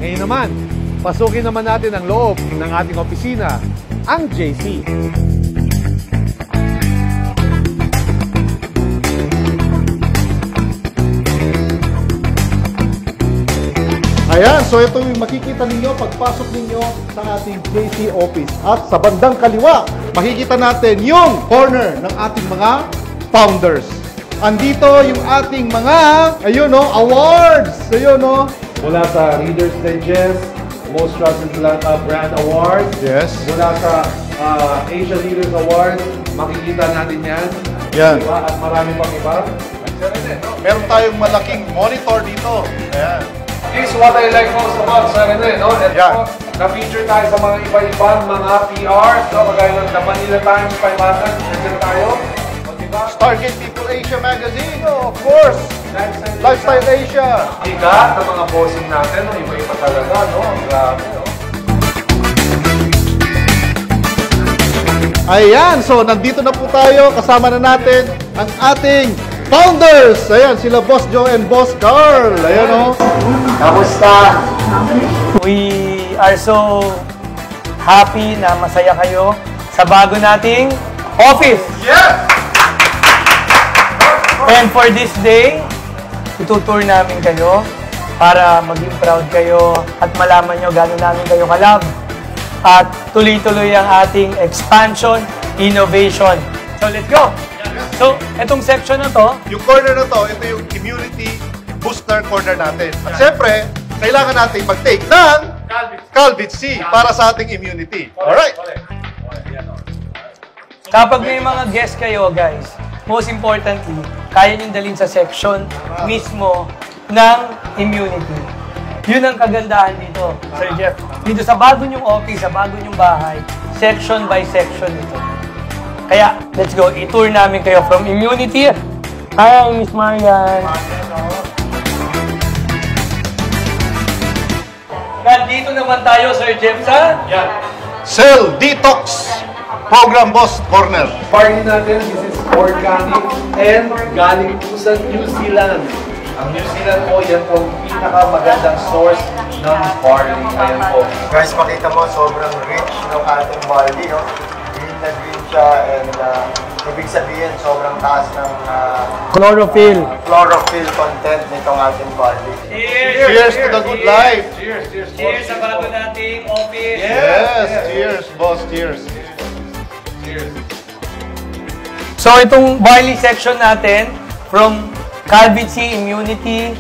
Ngayon naman, pasukin naman natin ang loob ng ating opisina, ang JC. Ayan, so ito yung makikita ninyo pagpasok ninyo sa ating JC office. At sa bandang kaliwa, makikita natin yung corner ng ating mga founders. Andito yung ating mga, ayun no, awards. Ayun no, mula sa Reader's Digest, Most Trusted Brand Award. Yes. Mula sa Asia Leaders Award, makikita natin yan. Yan. Diba? At marami pang iba. Meron tayong malaking monitor dito. Ayan. This is what I like most about Serene, no? And na-feature tayo sa mga iba-ibang mga PR, no? Kagaya ng The Manila Times 500, feature tayo. Diba? Stargate People Asia Magazine, oh, of course! Lifestyle Asia! Higa ng mga bossing natin, no? Iba-iba talaga, no? Grabe, no? Ayan, so nandito na po tayo, kasama na natin ang ating founders! Ayan, sila Boss Joe and Boss Carl. Ayan o. Kamusta? We are so happy na masaya kayo sa bago nating office. Yes! And for this day, itutour namin kayo para maging proud kayo at malaman nyo gano'n namin kayo kalab. At tuloy-tuloy ang ating expansion, innovation. So let's go! So, itong section na to, yung corner na to, ito yung immunity booster corner natin. At syempre, kailangan natin mag-take ng Calvit C para sa ating immunity. Alright? Kapag may mga guests kayo, guys, most importantly, kaya nyo dalhin sa section mismo ng immunity. Yun ang kagandahan dito, Sir Jeff. Dito sa bago nyong office, sa bago nyong bahay, section by section ito. Kaya, let's go. I-tour namin kayo from immunity. Hi, Miss Marian. Nandito naman tayo, Sir Jeff, sa Cell Detox Program Boss Corner. Party natin, this is organic and galing po sa New Zealand. Ang New Zealand po, yan po pinakamagandang source ng barley. Ayan po. Guys, makita mo, sobrang rich ng ating barley, no? Green na green siya, and ibig sabihin, sobrang taas ng chlorophyll content nitong ating barley. Cheers to the good life! Cheers, cheers, Cheers sa bago nating office. Yes! Cheers, boss! Cheers! Cheers! So, itong barley section natin, from Calvit C, Immunity,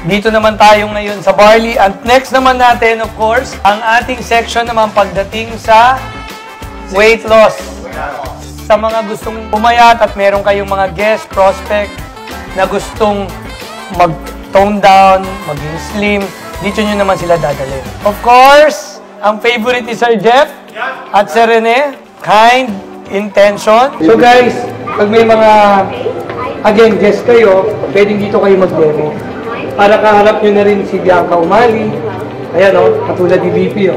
dito naman tayo ngayon sa barley. And next naman natin, of course, ang ating section naman pagdating sa weight loss. Sa mga gustong pumayat at meron kayong mga guest, prospect na gustong mag-tone down, maging slim, dito nyo naman sila dadalhin. Of course, ang favorite ni Sir Jeff at Sir Rene, kind intention. So guys, pag may mga again, guest kayo, pwedeng dito kayo mag-demo. Para kaharap nyo na rin si Bianca Umali. Ayan o, katulad ni VP o.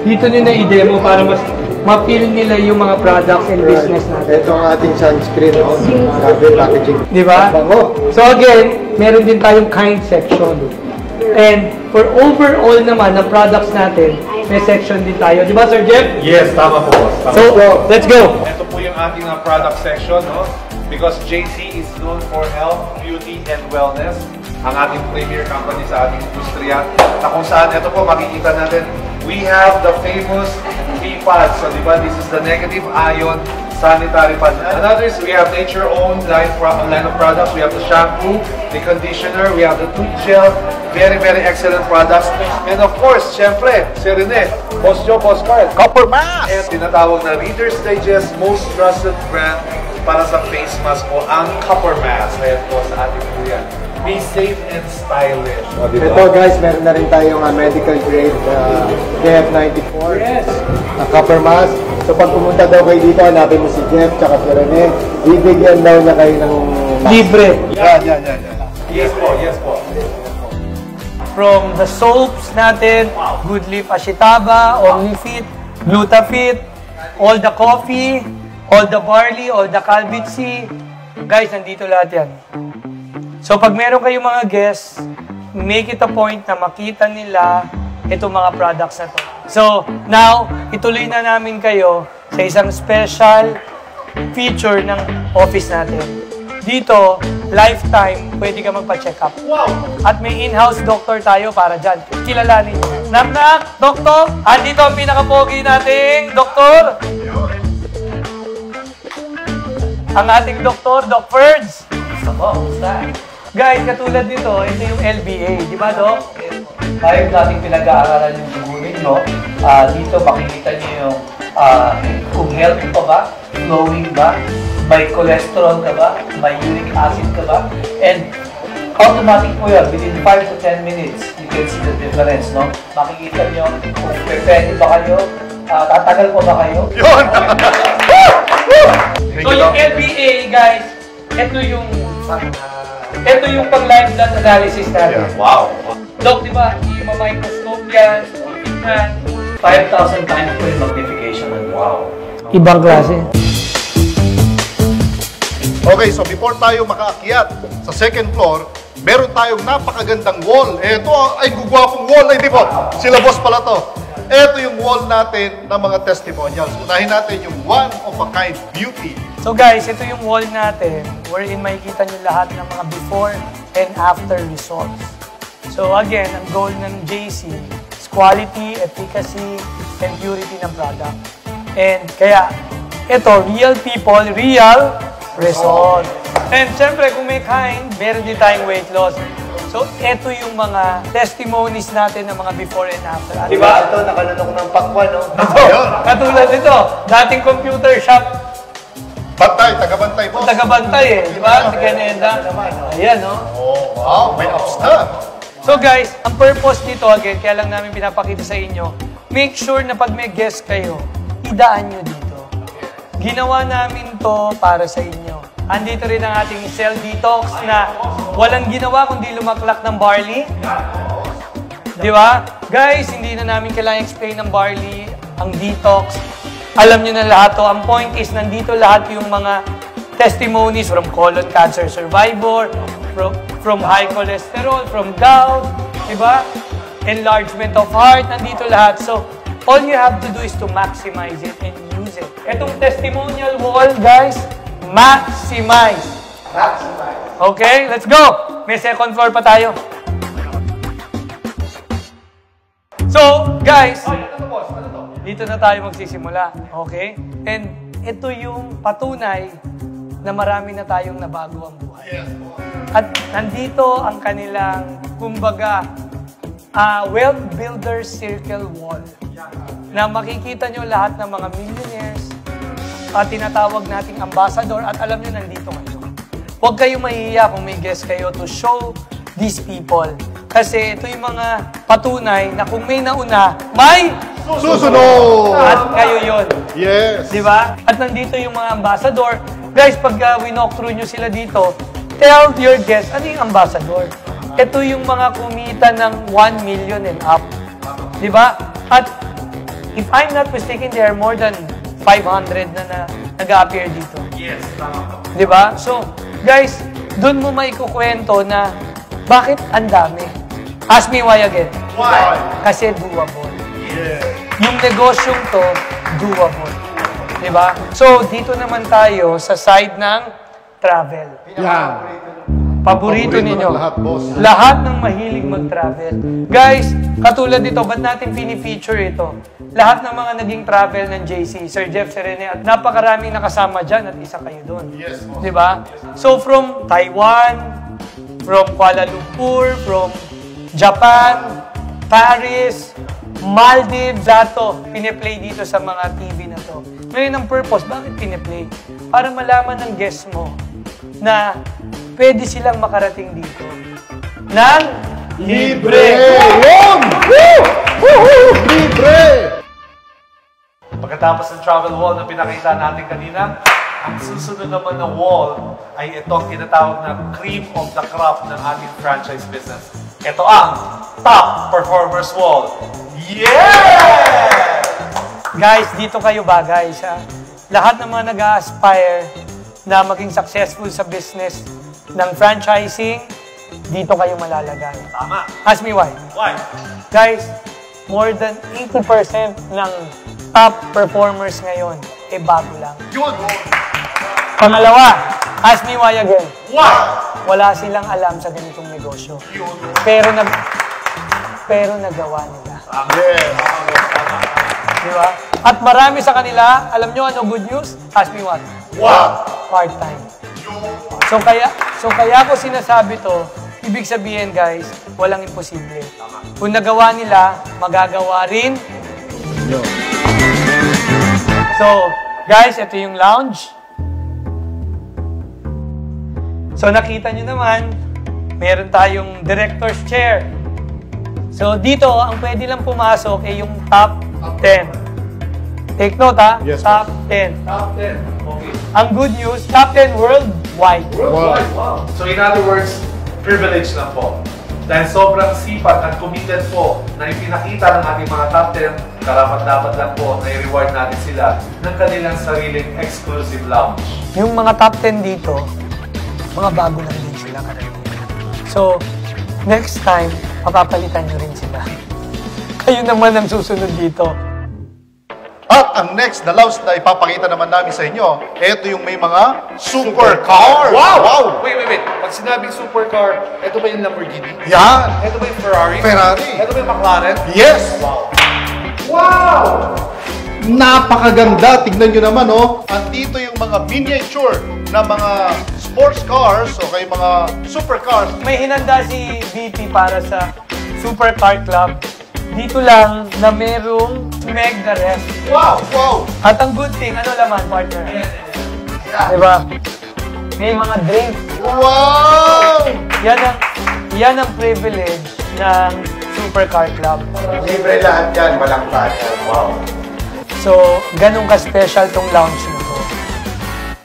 Dito nyo na i-demo para mas ma-feel nila yung mga products and business natin. Ito ang ating sunscreen, no? Grabe packaging. Di ba? So again, meron din tayong kind section. And for overall naman na products natin, may section din tayo. Di ba, Sir Jeff? Yes, tama po. So, let's go! Ito po yung ating product section, no? Because JC is known for health, beauty, and wellness. Ang ating premier company sa ating industriya. Na kung saan, ito po makikita natin, we have the famous PFAS. So, di ba, this is the negative ion sanitary pad. Another is we have nature-owned line of products. We have the shampoo, the conditioner, we have the tooth gel. Very, very excellent products. And of course, syempre, si Rene, Boss Joe, Boss Carl, Copper Mask! and tinatawag na Reader's Digest Most Trusted Brand para sa face mask po, ang Copper Mask. Ayan po sa ating po yan. Be safe and stylish. Ito guys, meron na rin tayong medical grade KF94 na copper mask. So pag pumunta daw kayo dito, hanapin mo si Jeff tsaka si Rene, bibigyan daw na kayo ng mask. Libre. Yan. Yes po, yes po. From the soaps natin, Good Leaf Ashitaba, Omnifit, Glutafit, all the coffee, all the barley, all the Calvit C. Guys, nandito lahat yan. So pag meron kayong mga guests make it a point na makita nila itong mga products na to. So, now, ituloy na namin kayo sa isang special feature ng office natin. Dito, lifetime, pwede ka magpa-check up. Wow! At may in-house doctor tayo para dyan. Kilalanin nyo. Knock-knock, doktor! Andito ang pinaka-pogi nating doktor. Ang ating doktor, Doc Ferds. Guys, katulad nito, ito yung LBA. Di ba, Doc? Tayo nating pinag-aaralan yung dugo ninyo. Dito makikita niyo yung kung healthy pa ba, flowing ba, may cholesterol ka ba, may uric acid ka ba, and automatic po yun, within 5 to 10 minutes, you can see the difference, no? Makikita niyo kung pwede ba kayo, tatagal po ba kayo. Yun! So yung LBA, guys, ito yung pang-live blood analysis natin. Wow! Doc, di ba, i-microscope yan, tignan. 5,000 times po yung magnification ng wow. Ibang klase. Okay, so before tayo makaakyat sa second floor, meron tayong napakagandang wall. Ito ay gugwapong wall, ay di po. Sila boss pala to. Ito yung wall natin ng mga testimonials. Unahin natin yung one of a kind beauty. So guys, ito yung wall natin wherein makikita nyo lahat ng mga before and after results. So again, ang goal ng JC is quality, efficacy, and purity ng product. And kaya, ito, real people, real result. And syempre, kung may kind, meron din tayong weight loss. So, ito yung mga testimonies natin ng mga before and after. Di ba? Ito, nakalunok ng pakwan, no? Katulad nito, dating computer shop, Bantay, taga-bantay boss. taga-bantay eh, di ba? Taga-nenda. Ayan, no? Oh, wow, may ups na. So guys, ang purpose nito, again, kaya lang namin pinapakita sa inyo, make sure na pag may guest kayo, idaan nyo dito. Ginawa namin to para sa inyo. Andito rin ang ating cell detox na walang ginawa kundi lumaklak ng barley. Di ba? Guys, hindi na namin kailangan explain ng barley, ang detox. Alam nyo na lahat to. Ang point is, nandito lahat yung mga testimonies from colon cancer survivor, from high cholesterol, from gout, diba? Enlargement of heart, nandito lahat. So, all you have to do is to maximize it and use it. Itong testimonial wall, guys, maximize. Okay, let's go! May second floor pa tayo. So, guys, dito na tayo magsisimula. Okay? And ito yung patunay na marami na tayong nabago ang buhay. At nandito ang kanilang, kumbaga, Wealth Builder Circle Wall na makikita nyo lahat ng mga millionaires at tinatawag nating ambassador at alam nyo nandito kayo. Huwag kayong mahihiya kung may guest kayo to show these people. Kasi ito yung mga patunay na kung may nauna, may Susunod! at kayo yun. Yes. Di ba? At nandito yung mga ambassador. Guys, pag winalk through nyo sila dito, tell your guests, ano yung ambassador? Ito yung mga kumita ng 1 million and up. Di ba? At if I'm not mistaken, there are more than 500 na nag-appear dito. Yes, tama. Di ba? So, guys, dun mo maikukwento na bakit ang dami. Ask me why again. Why? Kasi doable. Yeah. Yung negosyong to, doable. Diba? So, dito naman tayo sa side ng travel. Yan. Paborito ninyo. ng lahat, boss. Lahat ng mahilig mag-travel. Guys, katulad nito, ba't natin pinifeature ito? Lahat ng mga naging travel ng JC, Sir Jeff, Sir Rene, at napakaraming nakasama dyan at isa kayo doon. Yes, boss. Diba? So, from Taiwan, from Kuala Lumpur, from Japan, Paris, Maldives, dato, piniplay dito sa mga TV na to. Ngayon ang purpose, bakit piniplay? Para malaman ng guest mo na pwede silang makarating dito ng libre. Yun! Woo! Woohoo! Libre! Pagkatapos ng travel wall na pinakita natin kanina, ang susunod naman na wall ay itong tinatawag na cream of the crop ng ating franchise business. Ito ang Top Performers Wall. Yeah! Guys, dito kayo ba, guys? Ha? Lahat ng mga nag-aspire na maging successful sa business ng franchising, dito kayo malalagay. Tama. Ask me why. Why? Guys, more than 80% ng top performers ngayon, bago lang. Yun. Pangalawa, ask me why again. Why? Wala silang alam sa ganitong negosyo. Pero nagawa nila. Di ba? At marami sa kanila, alam nyo ano good news? Ask me what? Wow. Part-time. So kaya ko sinasabi to, ibig sabihin guys, walang imposible. Kung nagawa nila, magagawa rin. So, guys, ito yung lounge. So, nakita nyo naman, meron tayong director's chair. So, dito, ang pwede lang pumasok ay yung top 10. Take note, ha? Yes, top 10. Top 10. Okay. Ang good news, top 10 worldwide. Worldwide. Wow. So in other words, privilege lang po. Dahil sobrang sipat at committed po na ipinakita ng ating mga top 10, karapat-dapat lang po na i-reward natin sila ng kanilang sariling exclusive lounge. Yung mga top 10 dito, mga bago lang din sila karating. So, next time, papapalitan nyo rin sila. Kayo naman ang susunod dito. At ang next na lounge na ipapakita naman namin sa inyo, ito yung may mga supercar. Wow! Wait. Pag sinabing supercar, ito ba yung Lamborghini? Yan! Ito ba yung Ferrari? Ferrari. Ito ba yung McLaren? Yes! Wow! Napakaganda. Tignan nyo naman, oh. Andito yung mga miniature na mga sports cars o kay mga supercars. May hinanda si VP para sa Supercar Club. Dito lang na merong Meg the rest. Wow! Wow! At ang good thing, ano laman, partner? Diba? May mga drinks. Wow! Yan ang privilege ng Supercar Club. Libre lahat yan, walang bayad. Wow. So, ganun ka-special tong lounge na to.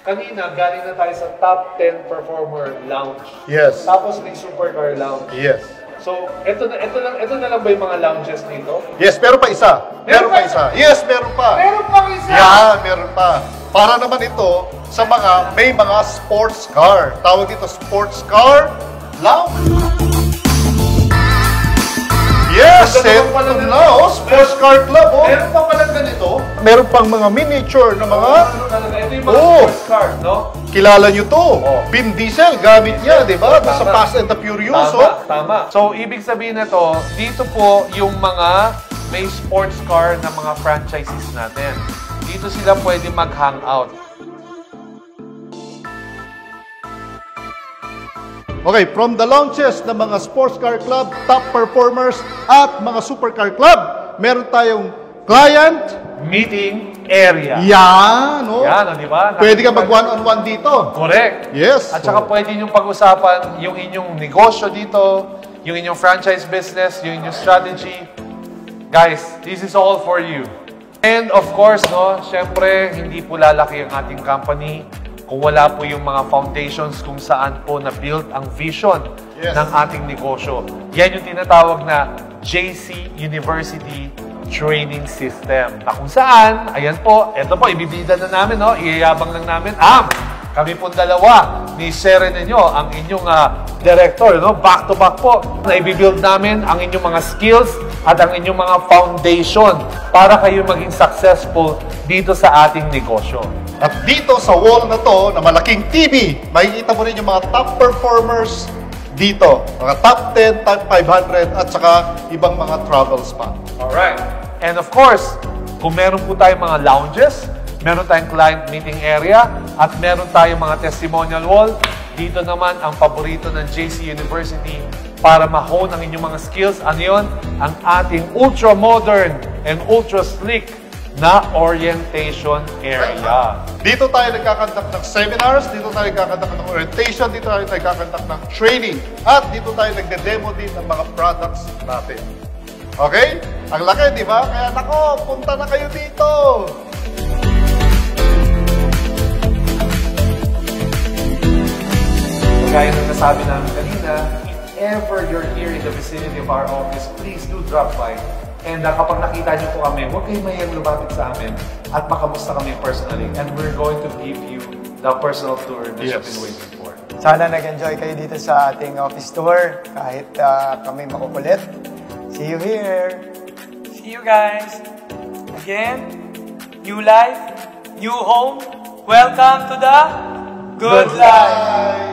Kanina, galing na tayo sa top 10 performer lounge. Yes. Tapos may supercar lounge. Yes. So, ito na lang ba yung mga lounges dito? Yes, meron pa isa. Meron pa isa. Yes, meron pa. Meron pang isa! Yeah, meron pa. Para naman ito sa mga may mga sports car. Tawag dito sports car lounge. Yes, Ganda naman pala ito nito. na, oh, sports car club, oh. Meron pa palang ganito? Meron pang mga miniature na mga, Ano talaga? Ito yung mga Oh. sports cars, no? kilala nyo to. Oh. Vin Diesel, gamit niya, di ba? Sa Tama. Fast and the Furious, oh. Tama. So, ibig sabihin na to, dito po yung mga may sports car na mga franchises natin. Dito sila pwede mag-hangout. Okay, from the launches ng mga sports car club, top performers, at mga supercar club, meron tayong client. Meeting area. Yan, no? Yan, di ba? Pwede ka mag one-on-one dito. Correct. Yes. At saka pwede niyong pag-usapan yung inyong negosyo dito, yung inyong franchise business, yung inyong strategy. Guys, this is all for you. And of course, no, syempre, hindi po lalaki ang ating company kung wala po yung mga foundations kung saan po na-build ang vision Yes. ng ating negosyo. Yan yung tinatawag na JC University Training System. Na kung saan, ayan po, eto po, ibibida na namin, no? Iyayabang lang namin, kami pong dalawa ni Sir ninyo, ang inyong director, no? Back to back po, na ibibuild namin ang inyong mga skills at ang inyong mga foundation para kayo maging successful dito sa ating negosyo. At dito sa wall na to, na malaking TV, makikita mo rin yung mga top performers dito. Mga top 10, top 500, at saka ibang mga travel spot. Alright. And of course, kung meron po tayong mga lounges, meron tayong client meeting area, at meron tayong mga testimonial wall, dito naman ang paborito ng JC University para ma-hone ang inyong mga skills. Ano yun? Ang ating ultra-modern and ultra-slick na orientation area. Dito tayo nagkakandak ng seminars, dito tayo nagkakandak ng orientation, dito tayo nagkakandak ng training, at dito tayo nagde-demo din ng mga products natin. Okay? Ang laki, di ba? Kaya nako, punta na kayo dito! Gaya ng nasabi namin kanina, if ever you're here in the vicinity of our office, please do drop by. And kapag nakita niyo po kami, huwag kayong mahiyang lumapit sa amin at makamusta kami personally. And we're going to give you the personal tour that you've been waiting for. Sana nag-enjoy kayo dito sa ating office tour kahit kami makukulit. See you here! See you guys. Again, new life, new home. Welcome to the Good Life.